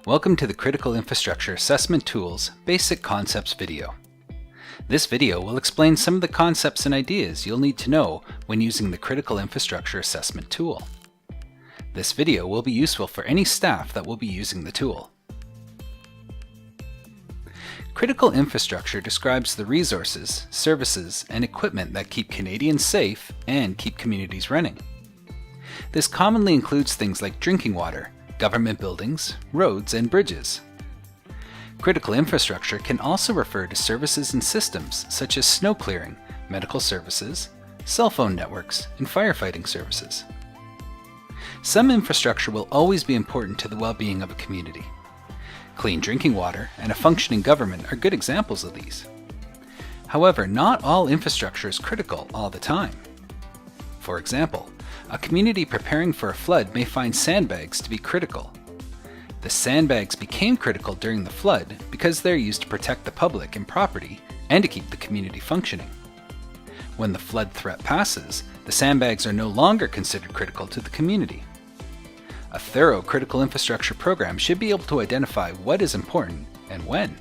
Welcome to the Critical Infrastructure Assessment Tools Basic Concepts video. This video will explain some of the concepts and ideas you'll need to know when using the Critical Infrastructure Assessment tool. This video will be useful for any staff that will be using the tool. Critical infrastructure describes the resources, services, and equipment that keep Canadians safe and keep communities running. This commonly includes things like drinking water, government buildings, roads, and bridges. Critical infrastructure can also refer to services and systems such as snow clearing, medical services, cell phone networks, and firefighting services. Some infrastructure will always be important to the well-being of a community. Clean drinking water and a functioning government are good examples of these. However, not all infrastructure is critical all the time. For example, a community preparing for a flood may find sandbags to be critical. The sandbags became critical during the flood because they're used to protect the public and property and to keep the community functioning. When the flood threat passes, the sandbags are no longer considered critical to the community. A thorough critical infrastructure program should be able to identify what is important and when.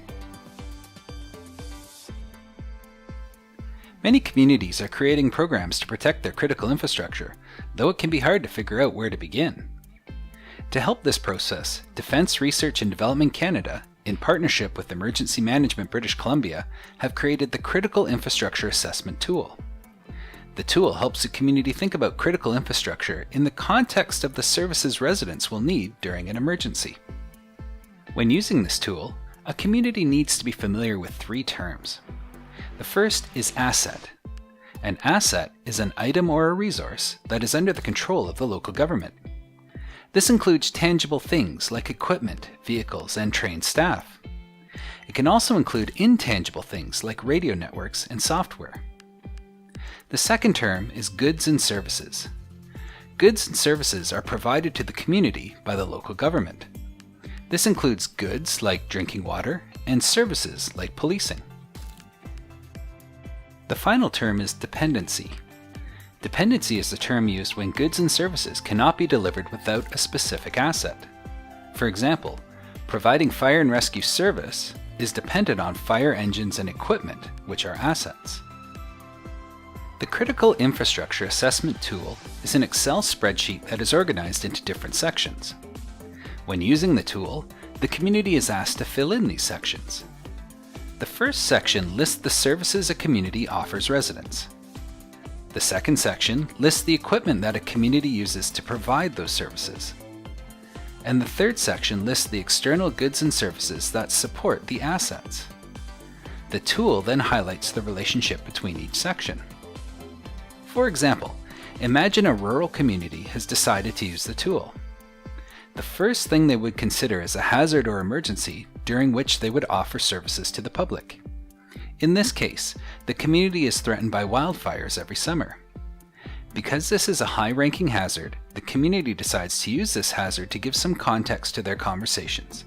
Many communities are creating programs to protect their critical infrastructure, though it can be hard to figure out where to begin. To help this process, Defence Research and Development Canada, in partnership with Emergency Management British Columbia, have created the Critical Infrastructure Assessment tool. The tool helps the community think about critical infrastructure in the context of the services residents will need during an emergency. When using this tool, a community needs to be familiar with three terms. The first is asset. An asset is an item or a resource that is under the control of the local government. This includes tangible things like equipment, vehicles, and trained staff. It can also include intangible things like radio networks and software. The second term is goods and services. Goods and services are provided to the community by the local government. This includes goods like drinking water and services like policing. The final term is dependency. Dependency is the term used when goods and services cannot be delivered without a specific asset. For example, providing fire and rescue service is dependent on fire engines and equipment, which are assets. The Critical Infrastructure Assessment tool is an Excel spreadsheet that is organized into different sections. When using the tool, the community is asked to fill in these sections. The first section lists the services a community offers residents. The second section lists the equipment that a community uses to provide those services. And the third section lists the external goods and services that support the assets. The tool then highlights the relationship between each section. For example, imagine a rural community has decided to use the tool. The first thing they would consider is a hazard or emergency during which they would offer services to the public. In this case, the community is threatened by wildfires every summer. Because this is a high-ranking hazard, the community decides to use this hazard to give some context to their conversations.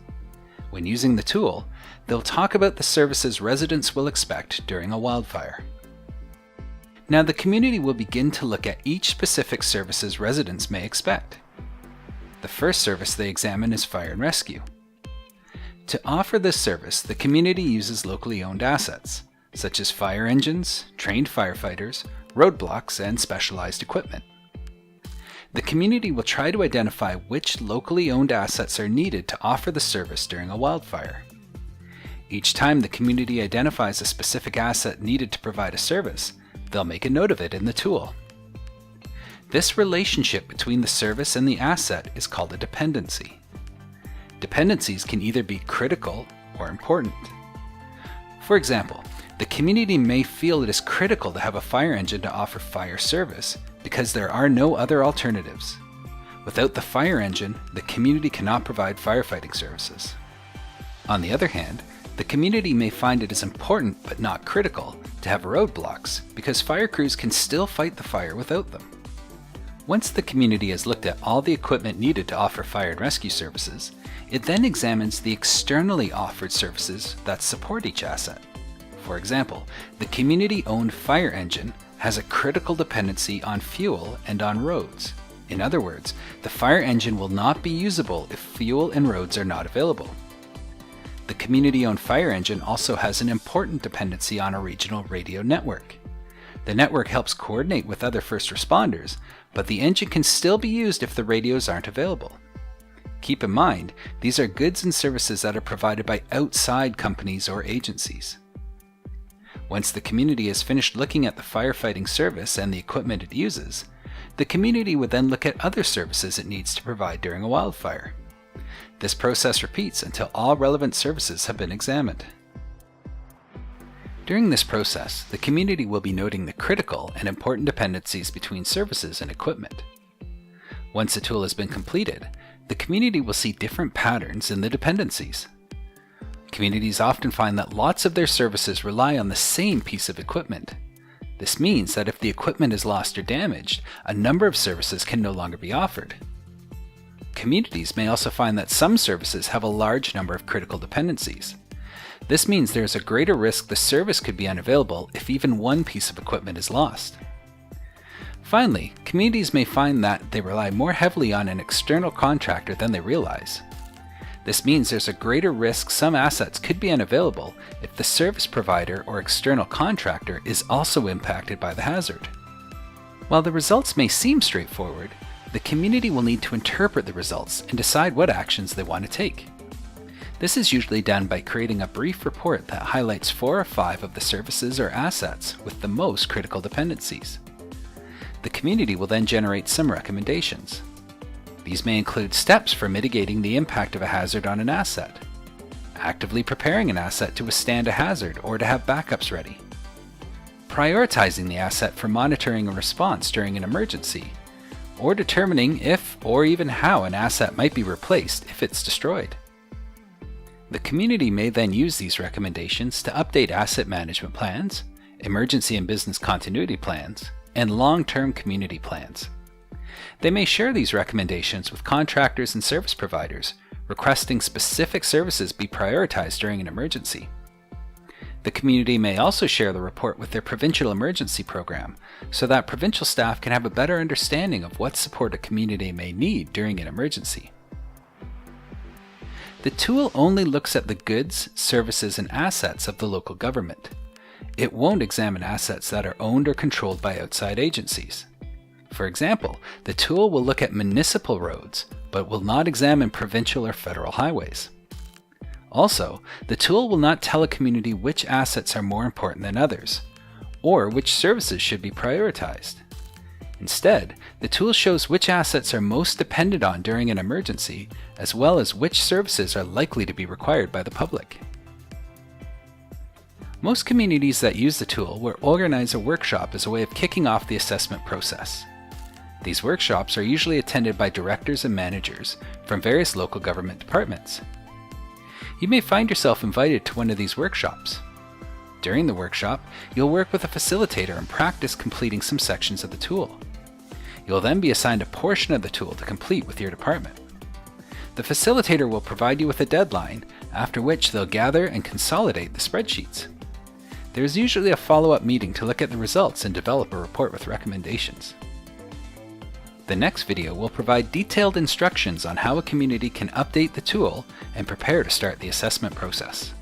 When using the tool, they'll talk about the services residents will expect during a wildfire. Now the community will begin to look at each specific services residents may expect. The first service they examine is fire and rescue. To offer this service, the community uses locally owned assets, such as fire engines, trained firefighters, roadblocks, and specialized equipment. The community will try to identify which locally owned assets are needed to offer the service during a wildfire. Each time the community identifies a specific asset needed to provide a service, they'll make a note of it in the tool. This relationship between the service and the asset is called a dependency. Dependencies can either be critical or important. For example, the community may feel it is critical to have a fire engine to offer fire service because there are no other alternatives. Without the fire engine, the community cannot provide firefighting services. On the other hand, the community may find it is important but not critical to have roadblocks because fire crews can still fight the fire without them. Once the community has looked at all the equipment needed to offer fire and rescue services, it then examines the externally offered services that support each asset. For example, the community-owned fire engine has a critical dependency on fuel and on roads, In other words, the fire engine will not be usable if fuel and roads are not available. The community-owned fire engine also has an important dependency on a regional radio network. The network helps coordinate with other first responders, but the engine can still be used if the radios aren't available. Keep in mind, these are goods and services that are provided by outside companies or agencies. Once the community has finished looking at the firefighting service and the equipment it uses, the community would then look at other services it needs to provide during a wildfire. This process repeats until all relevant services have been examined. During this process, the community will be noting the critical and important dependencies between services and equipment. Once a tool has been completed, the community will see different patterns in the dependencies. Communities often find that lots of their services rely on the same piece of equipment. This means that if the equipment is lost or damaged, a number of services can no longer be offered. Communities may also find that some services have a large number of critical dependencies. This means there is a greater risk the service could be unavailable if even one piece of equipment is lost. Finally, communities may find that they rely more heavily on an external contractor than they realize. This means there's a greater risk some assets could be unavailable if the service provider or external contractor is also impacted by the hazard. While the results may seem straightforward, the community will need to interpret the results and decide what actions they want to take. This is usually done by creating a brief report that highlights 4 or 5 of the services or assets with the most critical dependencies. The community will then generate some recommendations. These may include steps for mitigating the impact of a hazard on an asset, actively preparing an asset to withstand a hazard or to have backups ready, prioritizing the asset for monitoring a response during an emergency, or determining if or even how an asset might be replaced if it's destroyed. The community may then use these recommendations to update asset management plans, emergency and business continuity plans, and long-term community plans. They may share these recommendations with contractors and service providers, requesting specific services be prioritized during an emergency. The community may also share the report with their provincial emergency program, so that provincial staff can have a better understanding of what support a community may need during an emergency. The tool only looks at the goods, services, and assets of the local government. It won't examine assets that are owned or controlled by outside agencies. For example, the tool will look at municipal roads, but will not examine provincial or federal highways. Also, the tool will not tell a community which assets are more important than others, or which services should be prioritized. Instead, the tool shows which assets are most depended on during an emergency, as well as which services are likely to be required by the public. Most communities that use the tool will organize a workshop as a way of kicking off the assessment process. These workshops are usually attended by directors and managers from various local government departments. You may find yourself invited to one of these workshops. During the workshop, you'll work with a facilitator and practice completing some sections of the tool. You'll then be assigned a portion of the tool to complete with your department. The facilitator will provide you with a deadline, after which they'll gather and consolidate the spreadsheets. There is usually a follow-up meeting to look at the results and develop a report with recommendations. The next video will provide detailed instructions on how a community can update the tool and prepare to start the assessment process.